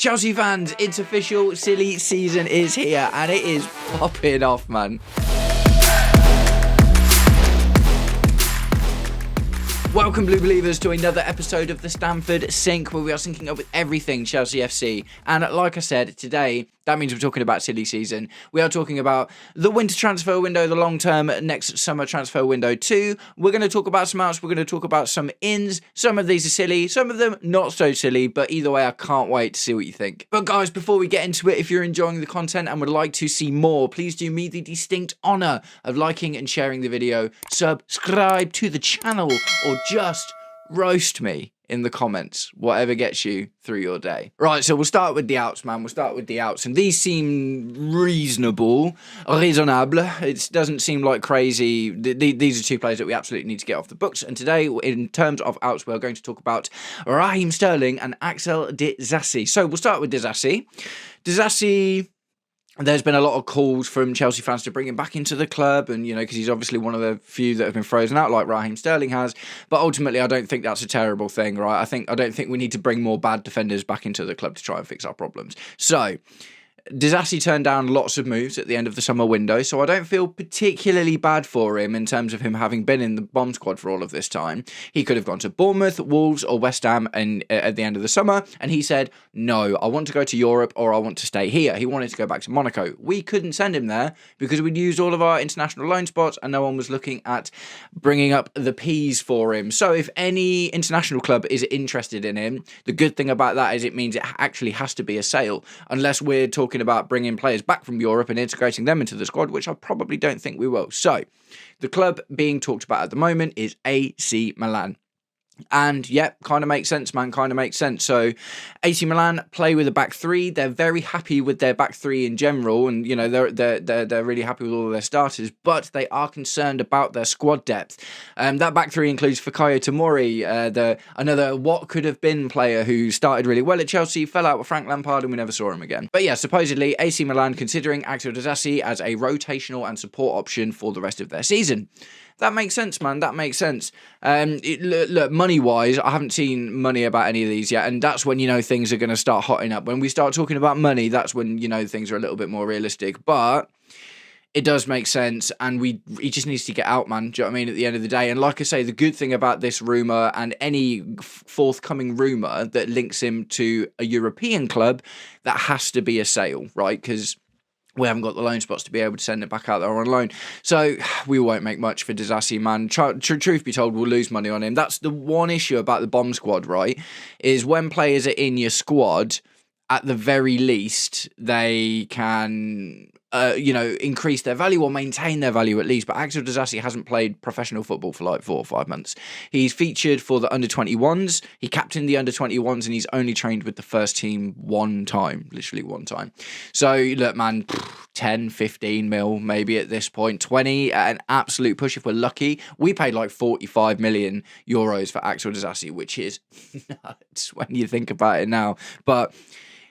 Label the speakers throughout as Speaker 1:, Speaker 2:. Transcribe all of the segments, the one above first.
Speaker 1: Chelsea fans, it's official, silly season is here and it is popping off, man. Welcome, Blue Believers, to another episode of the Stamford Sync, where we are syncing up with everything Chelsea FC. And like I said, today, that means we're talking about silly season. We are talking about the winter transfer window, the long-term next summer transfer window too. We're going to talk about some outs. We're going to talk about some ins. Some of these are silly, some of them not so silly, but either way, I can't wait to see what you think. But guys, before we get into it, if you're enjoying the content and would like to see more, please do me the distinct honour of liking and sharing the video, subscribe to the channel, or just roast me in the comments, whatever gets you through your day. Right, so we'll start with the outs, man. We'll start with the outs. And these seem reasonable. Raisonnable. It doesn't seem like crazy. These are two players that we absolutely need to get off the books. And today, in terms of outs, we're going to talk about Raheem Sterling and Axel Disasi. So we'll start with Disasi. Disasi... There's been a lot of calls from Chelsea fans to bring him back into the club, and because he's obviously one of the few that have been frozen out, like Raheem Sterling has. But ultimately, I don't think that's a terrible thing, right? I don't think we need to bring more bad defenders back into the club to try and fix our problems. So, Disasi turned down lots of moves at the end of the summer window, so I don't feel particularly bad for him in terms of him having been in the bomb squad for all of this time. He could have gone to Bournemouth, Wolves or West Ham at the end of the summer, and he said, no, I want to go to Europe or I want to stay here. He wanted to go back to Monaco. We couldn't send him there because we'd used all of our international loan spots and no one was looking at bringing up the P's for him. So if any international club is interested in him, the good thing about that is it means it actually has to be a sale, unless we're talking about bringing players back from Europe and integrating them into the squad, which I probably don't think we will. So, the club being talked about at the moment is AC Milan. And yep, kind of makes sense, man. Kind of makes sense. So, AC Milan play with a back three. They're very happy with their back three in general, and they're really happy with all of their starters. But they are concerned about their squad depth. That back three includes Fikayo Tomori, another what could have been player who started really well at Chelsea, fell out with Frank Lampard, and we never saw him again. But yeah, supposedly AC Milan considering Axel Disasi as a rotational and support option for the rest of their season. That makes sense, man. That makes sense. Look, money-wise, I haven't seen money about any of these yet, and that's when, things are going to start hotting up. When we start talking about money, that's when, things are a little bit more realistic. But it does make sense, and he just needs to get out, man. Do you know what I mean? At the end of the day. And like I say, the good thing about this rumour and any forthcoming rumour that links him to a European club, that has to be a sale, right? Because we haven't got the loan spots to be able to send it back out there on loan. So we won't make much for Disasi, man. Truth be told, we'll lose money on him. That's the one issue about the bomb squad, right? Is when players are in your squad, at the very least, they can increase their value or maintain their value at least. But Axel Disasi hasn't played professional football for like 4 or 5 months. He's featured for the under-21s. He captained the under-21s, and he's only trained with the first team one time, literally one time. So look, man, 10, 15 mil maybe at this point, 20 at an absolute push if we're lucky. We paid like 45 million euros for Axel Disasi, which is nuts when you think about it now. But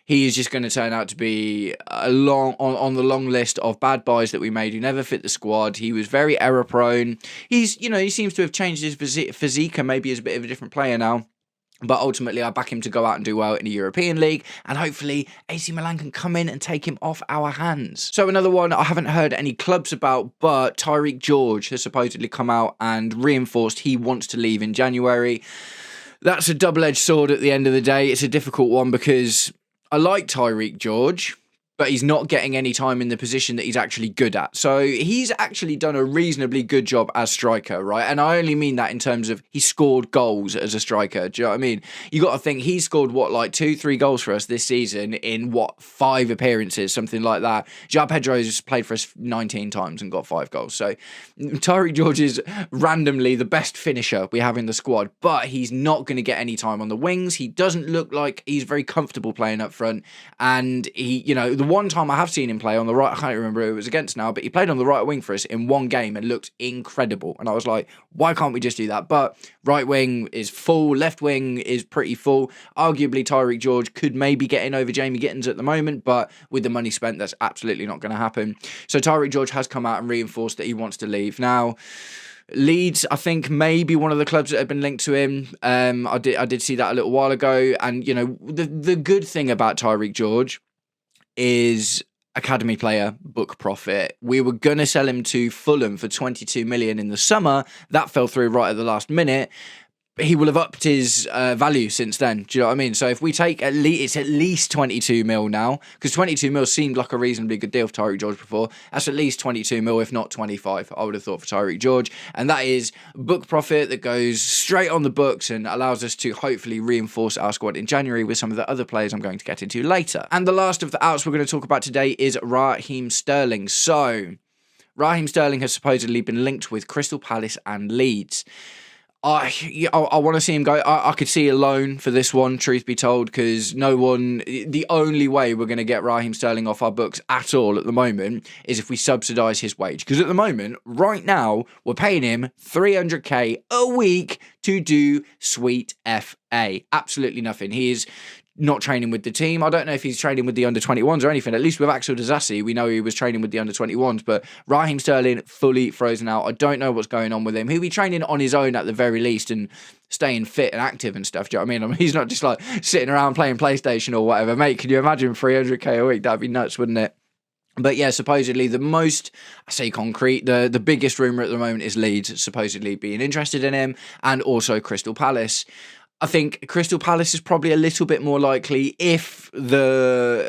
Speaker 1: he is just going to turn out to be on the long list of bad buys that we made who never fit the squad. He was very error prone. He seems to have changed his physique and maybe is a bit of a different player now. But ultimately, I back him to go out and do well in the European League, and hopefully AC Milan can come in and take him off our hands. So another one I haven't heard any clubs about, but Tyreek George has supposedly come out and reinforced he wants to leave in January. That's a double-edged sword at the end of the day. It's a difficult one because I like Tyreek George, but he's not getting any time in the position that he's actually good at. So he's actually done a reasonably good job as striker, right? And I only mean that in terms of he scored goals as a striker. Do you know what I mean? You got to think he scored, 2-3 goals for us this season in, 5 appearances, something like that. João Pedro's played for us 19 times and got 5 goals. So Tyreek George is randomly the best finisher we have in the squad, but he's not going to get any time on the wings. He doesn't look like he's very comfortable playing up front. And he, the one time I have seen him play on the right, I can't remember who it was against now, but he played on the right wing for us in one game and looked incredible. And I was like, why can't we just do that? But right wing is full, left wing is pretty full. Arguably, Tyreek George could maybe get in over Jamie Gittins at the moment, but with the money spent, that's absolutely not going to happen. So Tyreek George has come out and reinforced that he wants to leave. Now, Leeds, I think, may be one of the clubs that have been linked to him. I did see that a little while ago. And, the good thing about Tyreek George is academy player, book profit. We were going to sell him to Fulham for 22 million in the summer. That fell through right at the last minute. He will have upped his value since then. Do you know what I mean? So if we take it's at least 22 mil now, because 22 mil seemed like a reasonably good deal for Tyreek George before. That's at least 22 mil, if not 25, I would have thought, for Tyreek George. And that is book profit that goes straight on the books and allows us to hopefully reinforce our squad in January with some of the other players I'm going to get into later. And the last of the outs we're going to talk about today is Raheem Sterling. So Raheem Sterling has supposedly been linked with Crystal Palace and Leeds. I want to see him go. I could see a loan for this one, truth be told, because the only way we're going to get Raheem Sterling off our books at all at the moment is if we subsidise his wage. Because at the moment, right now, we're paying him 300k a week to do sweet FA. Absolutely nothing. He is not training with the team. I don't know if he's training with the under-21s or anything. At least with Axel Disasi, we know he was training with the under-21s, but Raheem Sterling fully frozen out. I don't know what's going on with him. He'll be training on his own at the very least and staying fit and active and stuff. Do you know what I mean? He's not just like sitting around playing PlayStation or whatever. Mate, can you imagine 300k a week? That'd be nuts, wouldn't it? But yeah, supposedly the most, I say concrete, the biggest rumour at the moment is Leeds supposedly being interested in him, and also Crystal Palace. I think Crystal Palace is probably a little bit more likely if the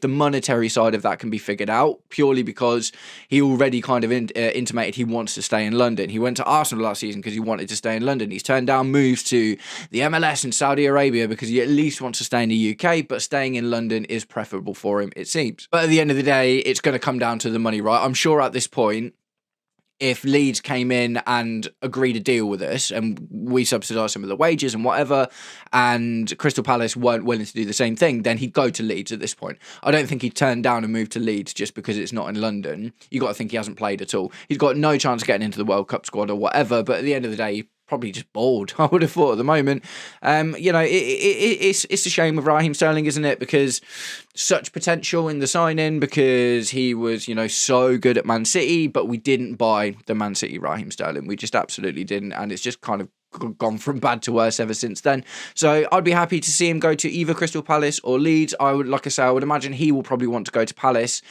Speaker 1: monetary side of that can be figured out, purely because he already kind of intimated he wants to stay in London. He went to Arsenal last season because he wanted to stay in London. He's turned down moves to the MLS and Saudi Arabia because he at least wants to stay in the UK, but staying in London is preferable for him, it seems. But at the end of the day, it's going to come down to the money, right? I'm sure at this point, if Leeds came in and agreed a deal with us and we subsidised some of the wages and whatever, and Crystal Palace weren't willing to do the same thing, then he'd go to Leeds at this point. I don't think he'd turn down and move to Leeds just because it's not in London. You got to think he hasn't played at all. He's got no chance of getting into the World Cup squad or whatever, but at the end of the day, probably just bored, I would have thought at the moment. It's a shame with Raheem Sterling, isn't it? Because such potential in the signing, because he was, so good at Man City, but we didn't buy the Man City Raheem Sterling. We just absolutely didn't, and it's just kind of gone from bad to worse ever since then. So I'd be happy to see him go to either Crystal Palace or Leeds. I would imagine he will probably want to go to Palace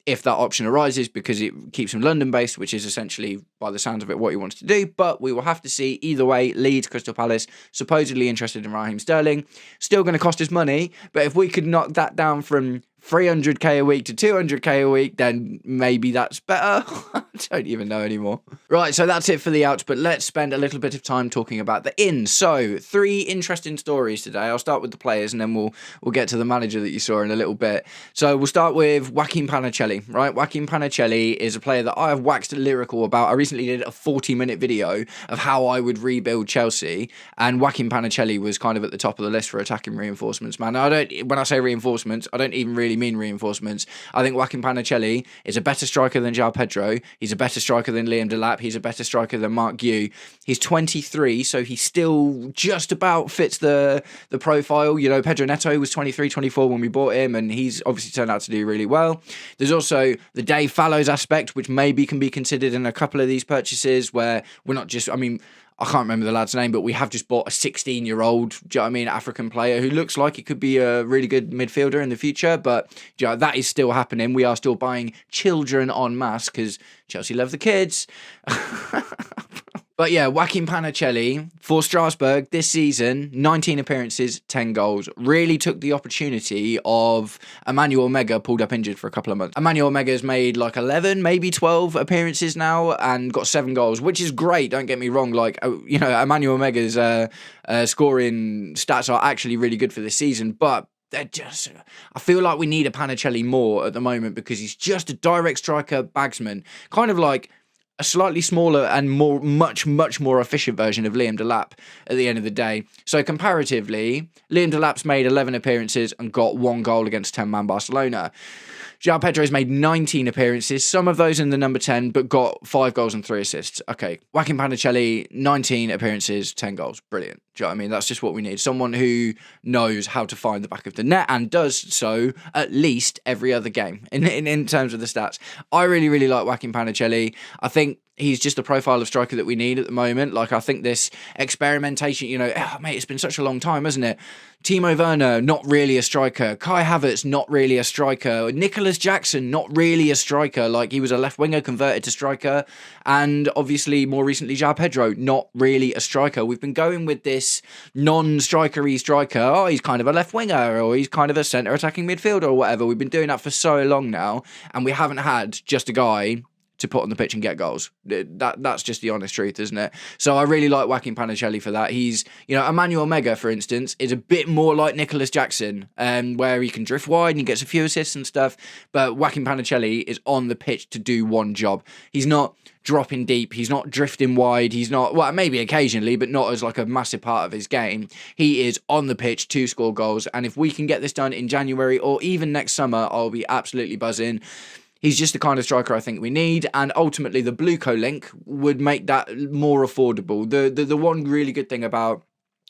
Speaker 1: if that option arises, because it keeps him London-based, which is essentially, by the sounds of it, what he wants to do. But we will have to see. Either way, Leeds, Crystal Palace, supposedly interested in Raheem Sterling. Still going to cost us money, but if we could knock that down from 300k a week to 200k a week, then maybe that's better. I don't even know anymore. Right, so that's it for the outs, but let's spend a little bit of time talking about the ins. So, 3 interesting stories today. I'll start with the players, and then we'll get to the manager that you saw in a little bit. So, we'll start with Joaquin Panichelli, right? Joaquin Panichelli is a player that I have waxed lyrical about. I recently did a 40-minute video of how I would rebuild Chelsea, and Joaquin Panichelli was kind of at the top of the list for attacking reinforcements, man. When I say reinforcements, I don't even really mean reinforcements. I think Joaquin Panichelli is a better striker than João Pedro. He's a better striker than Liam Delap. He's a better striker than Mark Yu. He's 23, so he still just about fits the profile. Pedro Neto was 23, 24 when we bought him, and he's obviously turned out to do really well. There's also the Dave Fallows aspect, which maybe can be considered in a couple of these purchases, where we're not just, I can't remember the lad's name, but we have just bought a 16-year-old, do you know what I mean, African player who looks like he could be a really good midfielder in the future. But that is still happening. We are still buying children en masse because Chelsea love the kids. But yeah, Joaquin Panichelli for Strasbourg this season, 19 appearances, 10 goals. Really took the opportunity of Emmanuel Mega pulled up injured for a couple of months. Emmanuel Mega's made like 11, maybe 12 appearances now and got 7 goals, which is great, don't get me wrong. Emmanuel Mega's scoring stats are actually really good for this season, but I feel like we need a Panichelli more at the moment because he's just a direct striker bagsman, kind of like a slightly smaller and much more efficient version of Liam Delap at the end of the day. So comparatively, Liam Delap's made 11 appearances and got 1 goal against 10-man Barcelona. João Pedro's made 19 appearances, some of those in the number 10, but got 5 goals and 3 assists. Okay, Joaquin Panichelli, 19 appearances, 10 goals. Brilliant. Do you know what I mean? That's just what we need. Someone who knows how to find the back of the net and does so at least every other game in terms of the stats. I really, really like Joaquin Panichelli. I think he's just the profile of striker that we need at the moment. Like, I think this experimentation, mate, it's been such a long time, hasn't it? Timo Werner, not really a striker. Kai Havertz, not really a striker. Nicholas Jackson, not really a striker. Like, he was a left winger converted to striker. And obviously, more recently, João Pedro, not really a striker. We've been going with this non-strikery striker. Oh, he's kind of a left winger, or he's kind of a centre attacking midfielder, or whatever. We've been doing that for so long now, and we haven't had just a guy to put on the pitch and get goals. That's just the honest truth, isn't it? So I really like whacking Panichelli for that. He's, Emmanuel Mega, for instance, is a bit more like Nicholas Jackson, where he can drift wide and he gets a few assists and stuff, but whacking Panichelli is on the pitch to do one job. He's not dropping deep, he's not drifting wide, he's not, well, maybe occasionally, but not as like a massive part of his game. He is on the pitch to score goals, and if we can get this done in January or even next summer, I'll be absolutely buzzing. He's just the kind of striker I think we need, and ultimately the Blueco link would make that more affordable. The one really good thing about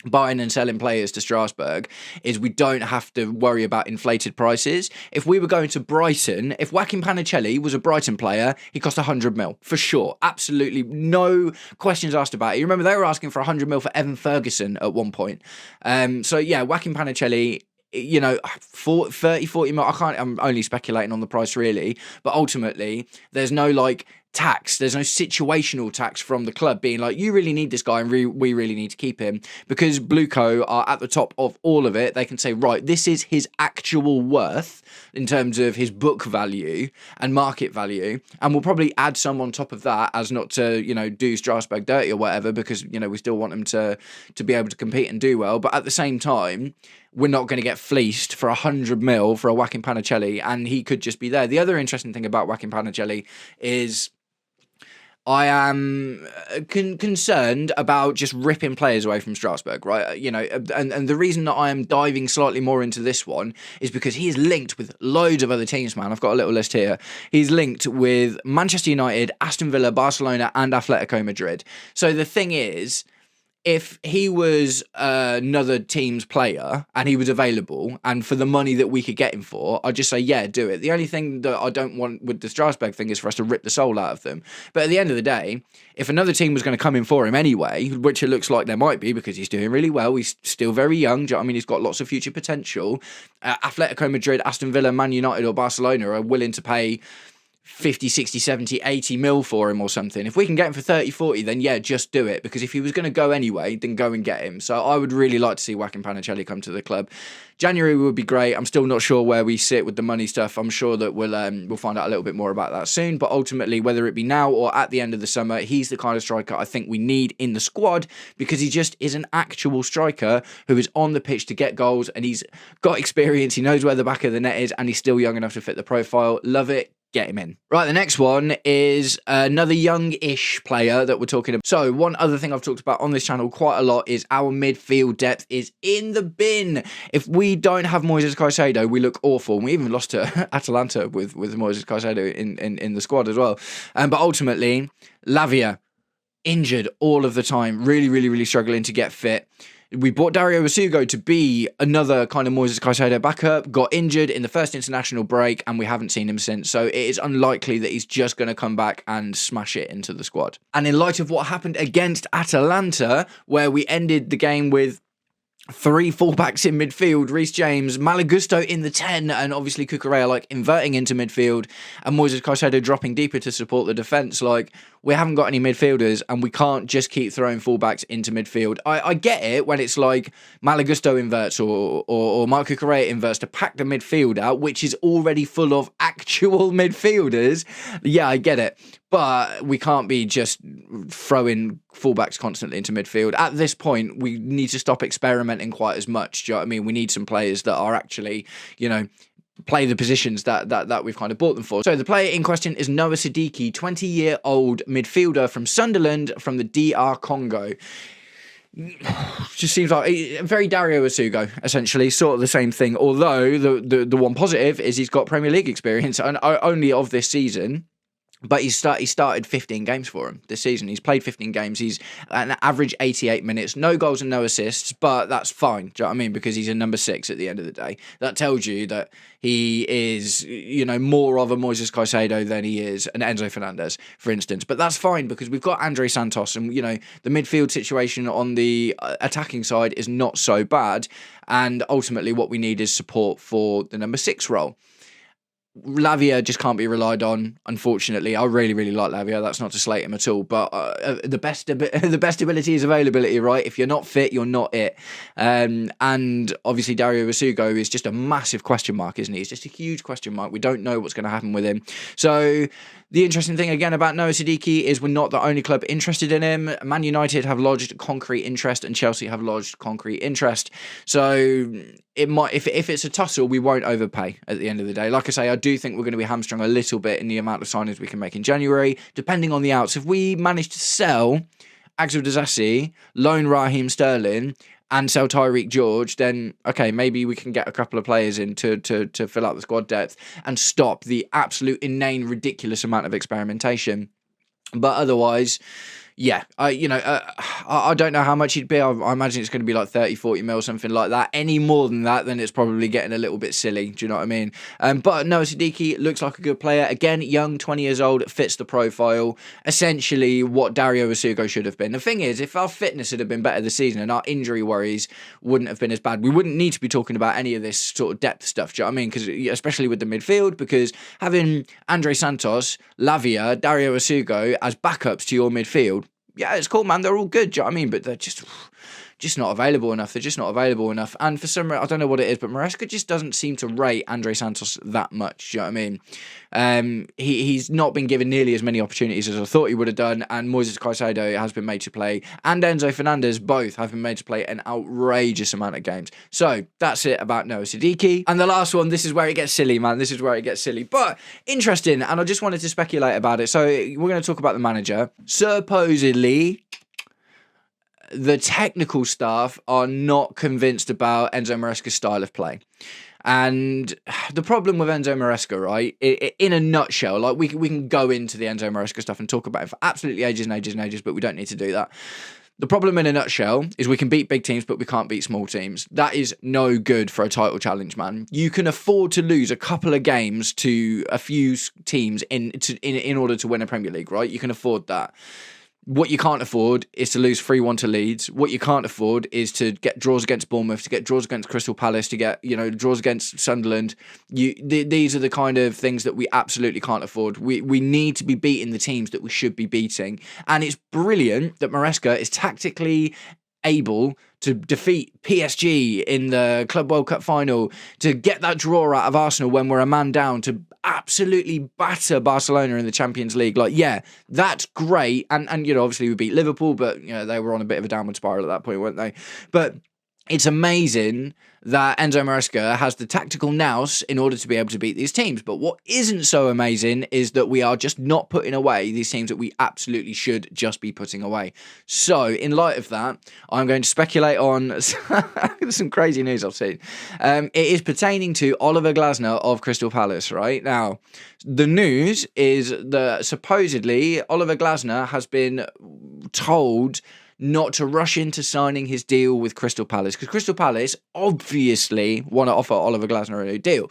Speaker 1: buying and selling players to Strasbourg is we don't have to worry about inflated prices. If we were going to Brighton, if Joaquin Panichelli was a Brighton player, he cost 100 mil for sure. Absolutely no questions asked about it. You remember they were asking for 100 mil for Evan Ferguson at one point. So yeah, Joaquin Panichelli, 30, 40 mil. I'm only speculating on the price really, but ultimately there's no tax, there's no situational tax from the club being like, you really need this guy and we really need to keep him, because Blueco are at the top of all of it. They can say, right, this is his actual worth in terms of his book value and market value, and we'll probably add some on top of that as not to do Strasbourg dirty or whatever, because we still want him to be able to compete and do well, but at the same time we're not going to get fleeced for 100 mil for a Joaquin Panichelli, and he could just be there. The other interesting thing about Joaquin Panichelli is I am concerned about just ripping players away from Strasbourg, right? And the reason that I am diving slightly more into this one is because he is linked with loads of other teams, man. I've got a little list here. He's linked with Manchester United, Aston Villa, Barcelona, and Atletico Madrid. So the thing is, if he was another team's player and he was available and for the money that we could get him for, I'd just say, yeah, do it. The only thing that I don't want with the Strasbourg thing is for us to rip the soul out of them. But at the end of the day, if another team was going to come in for him anyway, which it looks like there might be because he's doing really well, he's still very young, do you know what I mean? He's got lots of future potential. Atletico Madrid, Aston Villa, Man United or Barcelona are willing to pay 50, 60, 70, 80 mil for him or something. If we can get him for 30, 40, then yeah, just do it. Because if he was going to go anyway, then go and get him. So I would really like to see Joaquin Panichelli come to the club. January would be great. I'm still not sure where we sit with the money stuff. I'm sure that we'll find out a little bit more about that soon. But ultimately, whether it be now or at the end of the summer, he's the kind of striker I think we need in the squad, because he just is an actual striker who is on the pitch to get goals, and he's got experience. He knows where the back of the net is, and he's still young enough to fit the profile. Love it. Get him in. Right, the next one is another young-ish player that we're talking about. So, one other thing I've talked about on this channel quite a lot is our midfield depth is in the bin. If we don't have Moises Caicedo, we look awful. And we even lost to Atalanta with Moises Caicedo in the squad as well. But ultimately, Lavia, injured all of the time. Really, really, really struggling to get fit. We bought Dario Asugo to be another kind of Moises Caicedo backup, got injured in the first international break, and we haven't seen him since. So it is unlikely that he's just going to come back and smash it into the squad. And in light of what happened against Atalanta, where we ended the game with 3 fullbacks in midfield, Reece James, Malagusto in the 10, and obviously Cucurella inverting into midfield, and Moises Caicedo dropping deeper to support the defence. We haven't got any midfielders, and we can't just keep throwing fullbacks into midfield. I get it when it's like Malagusto inverts or Marc Cucurella inverts to pack the midfield out, which is already full of actual midfielders. Yeah, I get it. But we can't be just throwing fullbacks constantly into midfield. At this point, we need to stop experimenting quite as much. Do you know what I mean? We need some players that are actually, play the positions that we've kind of bought them for. So the player in question is Noah Siddiqui, 20-year-old midfielder from Sunderland from the DR Congo. Just seems like very Dario Asugo, essentially, sort of the same thing. Although the one positive is he's got Premier League experience, and only of this season. But he started 15 games for him this season. He's played 15 games. He's an average 88 minutes, no goals and no assists, but that's fine. Do you know what I mean? Because he's a number 6 at the end of the day. That tells you that he is, more of a Moises Caicedo than he is an Enzo Fernandez, for instance. But that's fine because we've got Andre Santos, and the midfield situation on the attacking side is not so bad. And ultimately, what we need is support for the number 6 role. Lavia just can't be relied on, unfortunately. I really, really like Lavia. That's not to slate him at all. But the best ability is availability, right? If you're not fit, you're not it. And obviously, Dario Vasugo is just a massive question mark, isn't he? It's just a huge question mark. We don't know what's going to happen with him. So the interesting thing again about Noah Siddiqui is we're not the only club interested in him. Man United have lodged concrete interest, and Chelsea have lodged concrete interest. So it might, if it's a tussle, we won't overpay at the end of the day. Like I say, I do think we're going to be hamstrung a little bit in the amount of signings we can make in January, depending on the outs. If we manage to sell Axel Disasi, loan Raheem Sterling, and sell Tyreek George, then okay, maybe we can get a couple of players in to fill out the squad depth and stop the absolute inane, ridiculous amount of experimentation. But otherwise, yeah, I don't know how much he'd be. I imagine it's going to be like 30, 40 mil, something like that. Any more than that, then it's probably getting a little bit silly. Do you know what I mean? But Noah Siddiqui looks like a good player. Again, young, 20 years old, fits the profile. Essentially what Dario Vasugo should have been. The thing is, if our fitness had been better this season and our injury worries wouldn't have been as bad, we wouldn't need to be talking about any of this sort of depth stuff. Do you know what I mean? Because especially with the midfield, because having Andre Santos, Lavia, Dario Vasugo as backups to your midfield, yeah, it's cool, man. They're all good. Do you know what I mean? But they're just not available enough. They're just not available enough. And for some reason, I don't know what it is, but Maresca just doesn't seem to rate Andre Santos that much. Do you know what I mean? He's not been given nearly as many opportunities as I thought he would have done. And Moises Caicedo has been made to play, and Enzo Fernandez both have been made to play an outrageous amount of games. So that's it about Noah Siddiqui. And the last one, this is where it gets silly, man. This is where it gets silly, but interesting. And I just wanted to speculate about it. So we're going to talk about the manager. Supposedly, the technical staff are not convinced about Enzo Maresca's style of play. And the problem with Enzo Maresca, right, in a nutshell, like we can go into the Enzo Maresca stuff and talk about it for absolutely ages and ages and ages, but we don't need to do that. The problem in a nutshell is we can beat big teams, but we can't beat small teams. That is no good for a title challenge, man. You can afford to lose a couple of games to a few teams in order to win a Premier League, right? You can afford that. What you can't afford is to lose 3-1 to Leeds. What you can't afford is to get draws against Bournemouth, to get draws against Crystal Palace, to get, draws against Sunderland. These are the kind of things that we absolutely can't afford. We need to be beating the teams that we should be beating. And it's brilliant that Maresca is tactically able to defeat PSG in the Club World Cup final, to get that draw out of Arsenal when we're a man down, to absolutely batter Barcelona in the Champions League. Like, yeah, that's great. And obviously we beat Liverpool, but they were on a bit of a downward spiral at that point, weren't they? But it's amazing that Enzo Maresca has the tactical nous in order to be able to beat these teams. But what isn't so amazing is that we are just not putting away these teams that we absolutely should just be putting away. So, in light of that, I'm going to speculate on some crazy news I've seen. It is pertaining to Oliver Glasner of Crystal Palace, right? Now, the news is that supposedly Oliver Glasner has been told not to rush into signing his deal with Crystal Palace, because Crystal Palace obviously want to offer Oliver Glasner a new deal.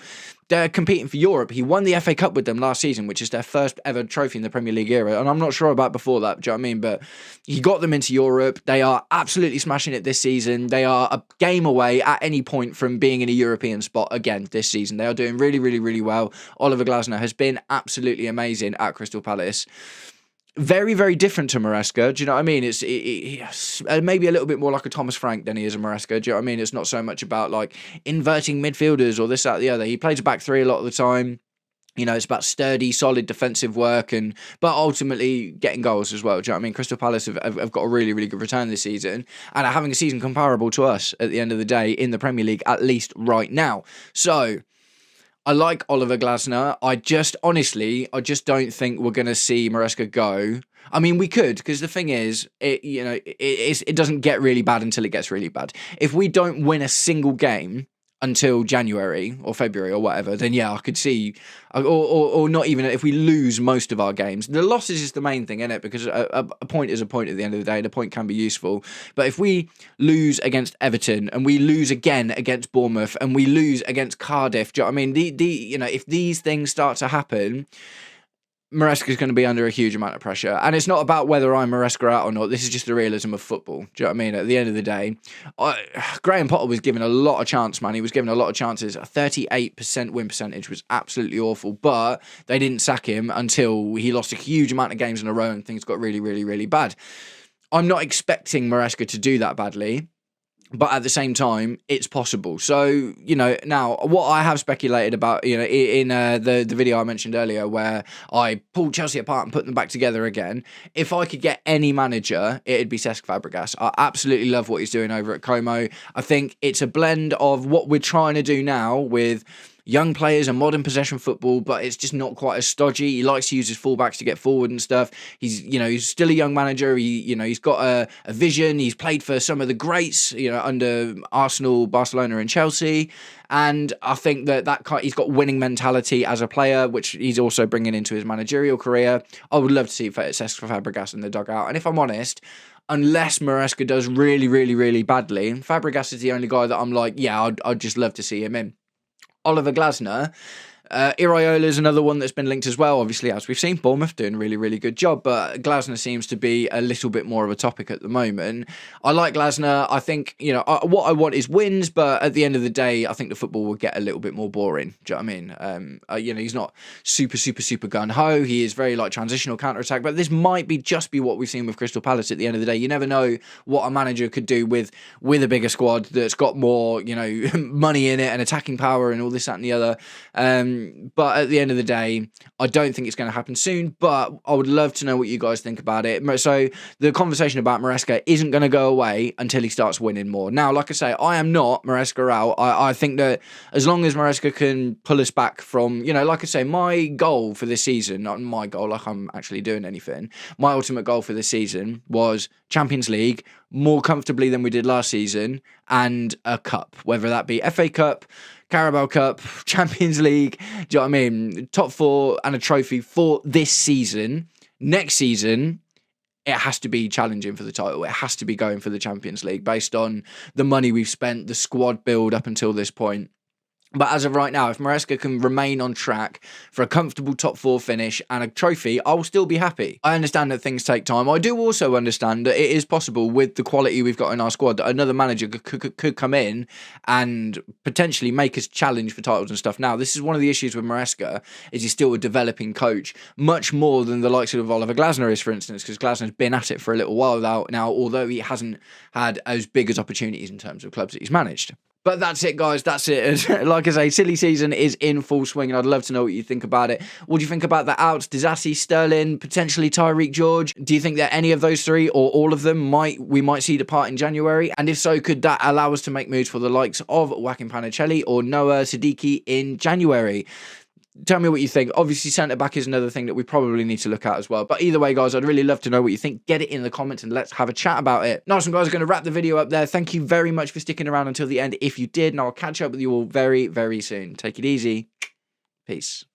Speaker 1: They're competing for Europe. He won the FA Cup with them last season, which is their first ever trophy in the Premier League era, and I'm not sure about before that, do you know what I mean? But he got them into Europe. They are absolutely smashing it this season. They are a game away at any point from being in a European spot again this season. They are doing really, really, really well. Oliver Glasner has been absolutely amazing at Crystal Palace. Very, very different to Maresca. Do you know what I mean? It's maybe a little bit more like a Thomas Frank than he is a Maresca. Do you know what I mean? It's not so much about like inverting midfielders or this, that, the other. He plays a back three a lot of the time. It's about sturdy, solid defensive work, but ultimately getting goals as well. Do you know what I mean? Crystal Palace have got a really, really good return this season and are having a season comparable to us at the end of the day in the Premier League, at least right now. So I like Oliver Glasner. I just don't think we're going to see Maresca go. I mean, we could, because the thing is, it doesn't get really bad until it gets really bad. If we don't win a single game until January or February or whatever, then yeah, I could see, or not even if we lose most of our games. The losses is the main thing, isn't it? Because a point is a point at the end of the day, and a point can be useful. But if we lose against Everton and we lose again against Bournemouth and we lose against Cardiff, do you know what I mean? If these things start to happen, Maresca's going to be under a huge amount of pressure. And it's not about whether I'm Maresca out or not. This is just the realism of football. Do you know what I mean? At the end of the day, Graham Potter was given a lot of chance, man. He was given a lot of chances. A 38% win percentage was absolutely awful. But they didn't sack him until he lost a huge amount of games in a row and things got really, really, really bad. I'm not expecting Maresca to do that badly. But at the same time, it's possible. So, now what I have speculated about, in the video I mentioned earlier where I pulled Chelsea apart and put them back together again, if I could get any manager, it'd be Cesc Fabregas. I absolutely love what he's doing over at Como. I think it's a blend of what we're trying to do now with young players and modern possession football, but it's just not quite as stodgy. He likes to use his fullbacks to get forward and stuff. He's still a young manager. He's got a vision. He's played for some of the greats, under Arsenal, Barcelona, and Chelsea. And I think he's got winning mentality as a player, which he's also bringing into his managerial career. I would love to see Cesc Fabregas in the dugout. And if I'm honest, unless Maresca does really, really, really badly, Fabregas is the only guy that I'm like, yeah, I'd just love to see him in. Oliver Glasner, Iraola is another one that's been linked as well. Obviously, as we've seen, Bournemouth doing a really, really good job, but Glasner seems to be a little bit more of a topic at the moment. I like Glasner. I think, what I want is wins, but at the end of the day, I think the football will get a little bit more boring. Do you know what I mean? He's not super, super, super gun-ho. He is very transitional counter-attack, but this might just be what we've seen with Crystal Palace at the end of the day. You never know what a manager could do with a bigger squad that's got more, money in it and attacking power and all this, that, and the other. But at the end of the day, I don't think it's going to happen soon, but I would love to know what you guys think about it. So the conversation about Maresca isn't going to go away until he starts winning more. Now, like I say, I am not Maresca out. I think that as long as Maresca can pull us back from, like I say, my goal for this season, not my goal like I'm actually doing anything, my ultimate goal for this season was Champions League, more comfortably than we did last season, and a cup, whether that be FA Cup, Carabao Cup, Champions League, do you know what I mean? Top four and a trophy for this season. Next season, it has to be challenging for the title. It has to be going for the Champions League based on the money we've spent, the squad build up until this point. But as of right now, if Maresca can remain on track for a comfortable top four finish and a trophy, I will still be happy. I understand that things take time. I do also understand that it is possible with the quality we've got in our squad that another manager could come in and potentially make us challenge for titles and stuff. Now, this is one of the issues with Maresca, is he's still a developing coach, much more than the likes of Oliver Glasner is, for instance, because Glasner's been at it for a little while now, although he hasn't had as big as opportunities in terms of clubs that he's managed. But that's it, guys. That's it. Like I say, silly season is in full swing, and I'd love to know what you think about it. What do you think about the outs? Disasi, Sterling, potentially Tyreek George? Do you think that any of those three or all of them we might see depart in January? And if so, could that allow us to make moves for the likes of Joaquin Panichelli or Noah Siddiqui in January? Tell me what you think. Obviously, centre-back is another thing that we probably need to look at as well. But either way, guys, I'd really love to know what you think. Get it in the comments and let's have a chat about it. Nice one, guys. I'm going to wrap the video up there. Thank you very much for sticking around until the end if you did. And I'll catch up with you all very, very soon. Take it easy. Peace.